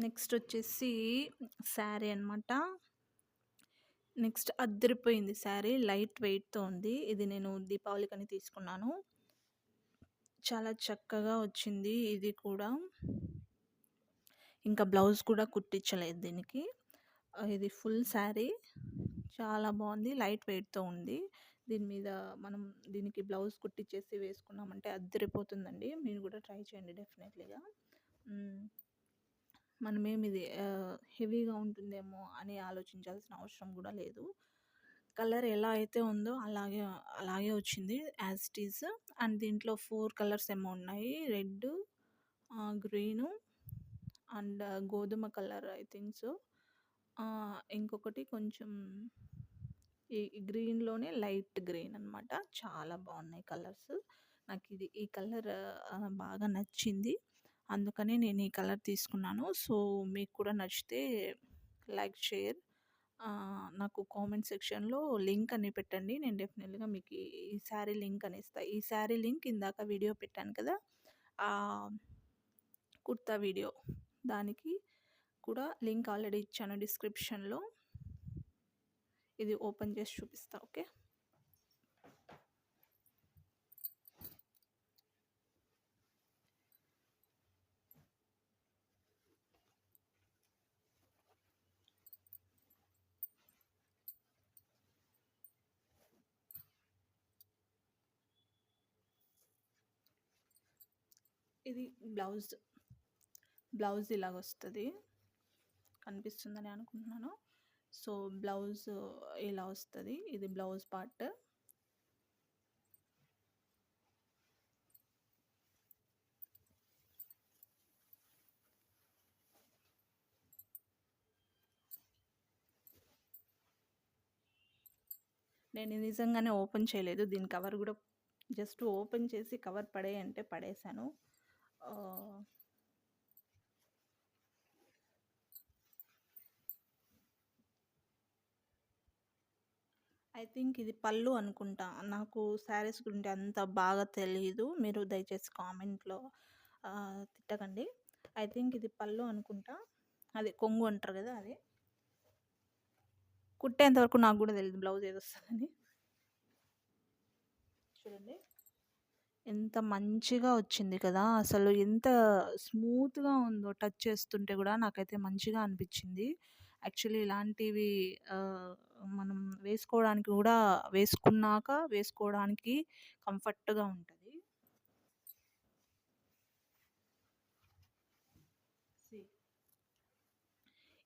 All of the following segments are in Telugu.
నెక్స్ట్ వచ్చేసి శారీ అనమాట. నెక్స్ట్ అద్దరిపోయింది శారీ. లైట్ వెయిట్‌తో ఉంది. ఇది నేను దీపావళికని తీసుకున్నాను. చాలా చక్కగా వచ్చింది ఇది కూడా. ఇంకా బ్లౌజ్ కూడా కుట్టించలేదు దీనికి. ఇది ఫుల్ శారీ. చాలా బాగుంది. లైట్ వెయిట్‌తో ఉంది. దీని మీద మనం దీనికి బ్లౌజ్ కుట్టించేసి వేసుకున్నామంటే అద్దరిపోతుందండి. మీరు కూడా ట్రై చేయండి డెఫినెట్లీగా. మనమేమి ఇది హెవీగా ఉంటుందేమో అని ఆలోచించాల్సిన అవసరం కూడా లేదు. కలర్ ఎలా అయితే ఉందో అలాగే వచ్చింది యాజ్ ఇట్ ఈజ్. అండ్ దీంట్లో 4 కలర్స్ ఏమో ఉన్నాయి. రెడ్, గ్రీను అండ్ గోధుమ కలర్ ఐ థింక్ సో. ఇంకొకటి కొంచెం ఈ గ్రీన్‌లోనే లైట్ గ్రీన్ అనమాట. చాలా బాగున్నాయి కలర్స్. నాకు ఈ కలర్ బాగా నచ్చింది. అందుకనే నేను ఈ కలర్ తీసుకున్నాను. సో మీకు కూడా నచ్చితే లైక్, షేర్, నాకు కామెంట్ సెక్షన్‌లో లింక్ అని పెట్టండి. నేను డెఫినెట్‌గా మీకు ఈ శారీ లింక్ అని ఇస్తా. ఈ శారీ లింక్ ఇందాక వీడియో పెట్టాను కదా! కుర్తా వీడియో దానికి కూడా లింక్ ఆల్రెడీ ఇచ్చాను డిస్క్రిప్షన్‌లో. ఇది ఓపెన్ చేసి చూపిస్తా. ఓకే. ఇది బ్లౌజ్ ఇలాగొస్తుంది. కనిపిస్తుందని అనుకుంటున్నాను. సో బ్లౌజ్ ఇలా వస్తుంది. ఇది బ్లౌజ్ పార్ట్. నేను నిజంగానే ఓపెన్ చేయలేదు. దీని కవర్ కూడా జస్ట్ ఓపెన్ చేసి కవర్ పడేయంటే పడేసాను. ఐ థింక్ ఇది పళ్ళు అనుకుంటా. నాకు శారీస్ గురించి అంత బాగా తెలీదు. మీరు దయచేసి కామెంట్‌లో తిట్టకండి. ఐ థింక్ ఇది పళ్ళు అనుకుంటా. అదే కొంగు అంటారు కదా అది. కుట్టేంత వరకు నాకు కూడా తెలీదు బ్లౌజ్ ఏదొస్తదని. చూడండి ఎంత మంచిగా వచ్చింది కదా! అసలు ఎంత స్మూత్‌గా ఉందో టచ్ చేస్తుంటే కూడా నాకైతే మంచిగా అనిపించింది. యాక్చువల్లీ ఇలాంటివి మనం వేసుకున్నాక వేసుకోవడానికి కంఫర్ట్‌గా ఉంటది.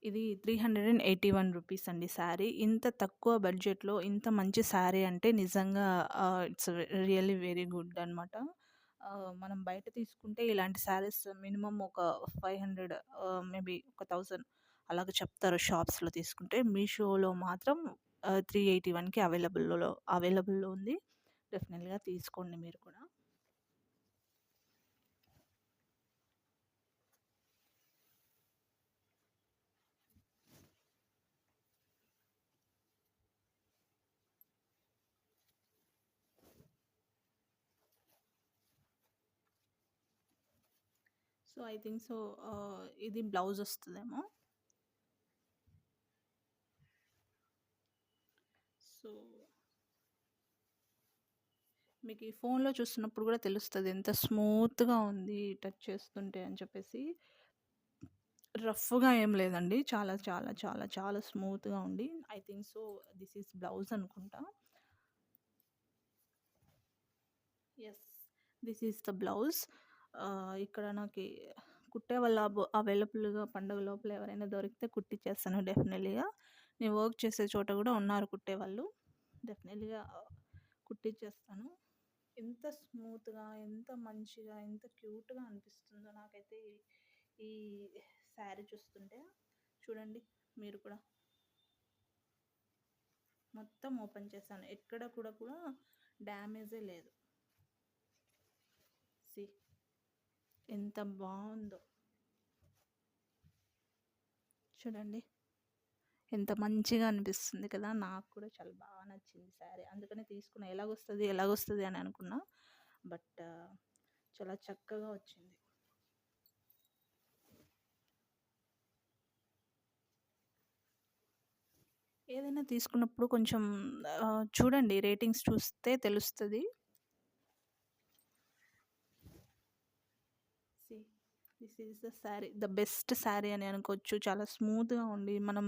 ఇది 381 రూపీస్ అండి శారీ. ఇంత తక్కువ బడ్జెట్‌లో ఇంత మంచి శారీ అంటే నిజంగా ఇట్స్ రియల్లీ వెరీ గుడ్ అనమాట. మనం బయట తీసుకుంటే ఇలాంటి శారీస్ మినిమమ్ ఒక 500 మేబీ ఒక 1000 అలాగ చెప్తారు షాప్స్‌లో తీసుకుంటే. మీషోలో మాత్రం 381కి అవైలబుల్‌లో ఉంది. డెఫినెట్‌గా తీసుకోండి మీరు కూడా. సో ఐ థింక్ సో ఇది బ్లౌజ్ వస్తుందేమో. సో మీకు ఈ ఫోన్‌లో చూస్తున్నప్పుడు కూడా తెలుస్తది ఎంత స్మూత్‌గా ఉంది టచ్ చేస్తుంటే అని చెప్పేసి. రఫ్‌గా ఏం లేదండి. చాలా చాలా చాలా చాలా స్మూత్‌గా ఉండి I think so this is blouse అనుకుంటా. Yes. This is the blouse. ఇక్కడ నాకి కుట్టే వాళ్ళు అవైలబుల్‌గా పండుగ లోపల ఎవరైనా దొరికితే కుట్టిచ్చేస్తాను డెఫినెట్‌లీగా. నేను వర్క్ చేసే చోట కూడా ఉన్నారు కుట్టేవాళ్ళు. డెఫినెట్‌లీగా కుట్టిచ్చేస్తాను. ఎంత స్మూత్‌గా, ఎంత మంచిగా, ఎంత క్యూట్‌గా అనిపిస్తుందో నాకైతే ఈ శారీ చూస్తుంటే. చూడండి మీరు కూడా. మొత్తం ఓపెన్ చేశాను. ఎక్కడ కూడా డ్యామేజే లేదు. సీ ఎంత బాగుందో చూడండి. ఎంత మంచిగా అనిపిస్తుంది కదా! నాకు కూడా చాలా బాగా నచ్చింది శారీ. అందుకనే తీసుకున్నా. ఎలాగొస్తది అని అనుకున్నా. బట్ చాలా చక్కగా వచ్చింది. ఏదైనా తీసుకున్నప్పుడు కొంచెం చూడండి, రేటింగ్స్ చూస్తే తెలుస్తది. See this is the sari, the best sari అని అనుకోవచ్చు. చాలా స్మూత్‌గా ఉండి, మనం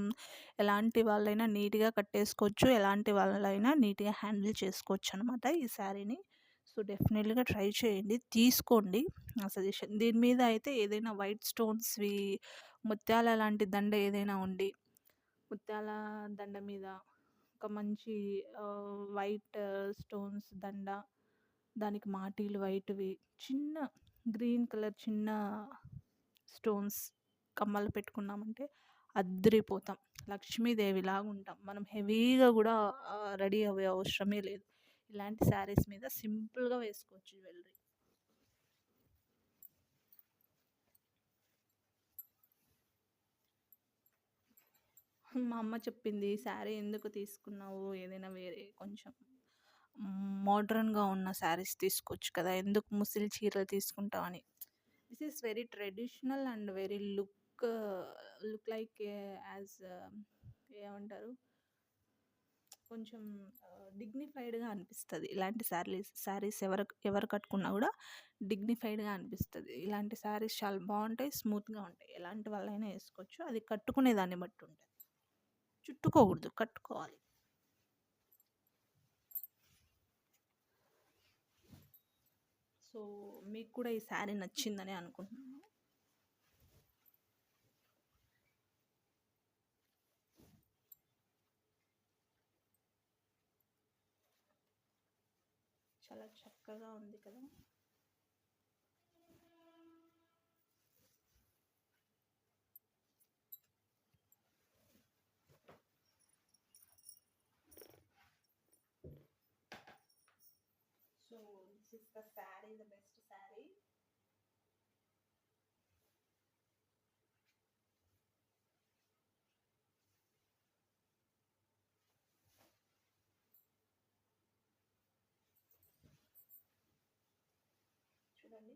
ఎలాంటి వాళ్ళైనా నీట్‌గా కట్టేసుకోవచ్చు. ఎలాంటి వాళ్ళైనా నీట్‌గా హ్యాండిల్ చేసుకోవచ్చనమాట ఈ శారీని. సో, డెఫినెట్‌గా ట్రై చేయండి. తీసుకోండి నా సజెషన్. దీని మీద అయితే ఏదైనా వైట్ స్టోన్స్‌వి ముత్యాల లాంటి దండ ఏదైనా ఉండి, ముత్యాల దండ మీద ఒక మంచి వైట్ స్టోన్స్ దండ, దానికి మాటీలు వైట్‌వి, చిన్న గ్రీన్ కలర్ చిన్న స్టోన్స్ కమ్మలు పెట్టుకున్నామంటే అద్దిరిపోతాం. లక్ష్మీదేవిలాగా ఉంటాం. మనం హెవీగా గూడా రెడీ అవ్వే అవసరమే లేదు. ఇలాంటి శారీస్ మీద సింపుల్‌గా వేసుకోవచ్చు జ్యువెలరీ. మా అమ్మ చెప్పింది, "శారీ ఎందుకు తీసుకున్నావు? ఏదైనా వేరే కొంచెం మోడ్రన్‌గా ఉన్న శారీస్ తీసుకోవచ్చు కదా! ఎందుకు ముసిలి చీరలు తీసుకుంటావని." This is very traditional and very look like as ఏమంటారు, కొంచెం డిగ్నిఫైడ్‌గా అనిపిస్తది. ఇలాంటి శారీస్ ఎవరు కట్టుకున్నా గూడా డిగ్నిఫైడ్‌గా అనిపిస్తది. ఇలాంటి శారీస్ చాలా బావుంటాయి. స్మూత్‌గా ఉంటాయి. ఎలాంటి వాళ్ళైనా ఏసుకోవచ్చు. అది కట్టుకునే దాన్ని బట్టి ఉంటది. చుట్టుకోకూడదు, కట్టుకోవాలి. సో, మీకు కూడా ఈ శారీ నచ్చిందని అనుకుంటున్నాను. చాలా చక్కగా ఉంది కదా! So, this is the sari, the best sari. చూడండి.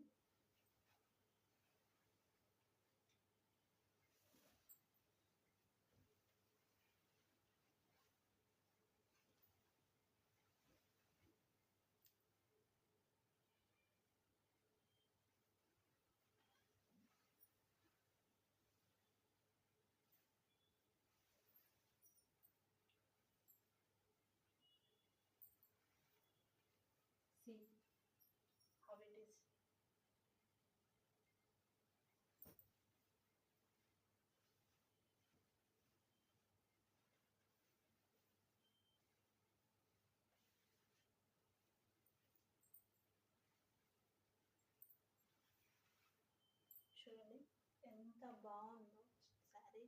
See how it is. చూడండి ఎంత బాగుందో శారీ.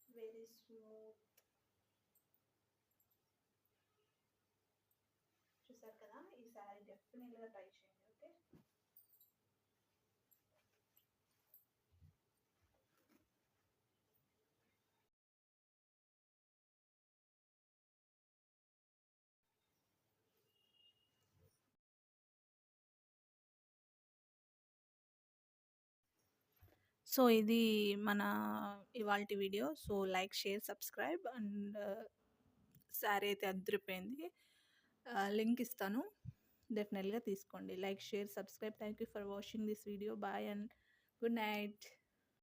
Very smooth. చూసారు కదా! ఈ శారీ డెఫినెట్‌గా ట్రై చేయండి. ఓకే. సో, ఇది మన ఇవాల్టి video. So, like, share, subscribe and sari అయితే అదిరిపోయింది. లింక్ ఇస్తాను. డెఫినెట్‌గా తీసుకోండి. Like, share, subscribe. Thank you for watching this video. Bye and good night.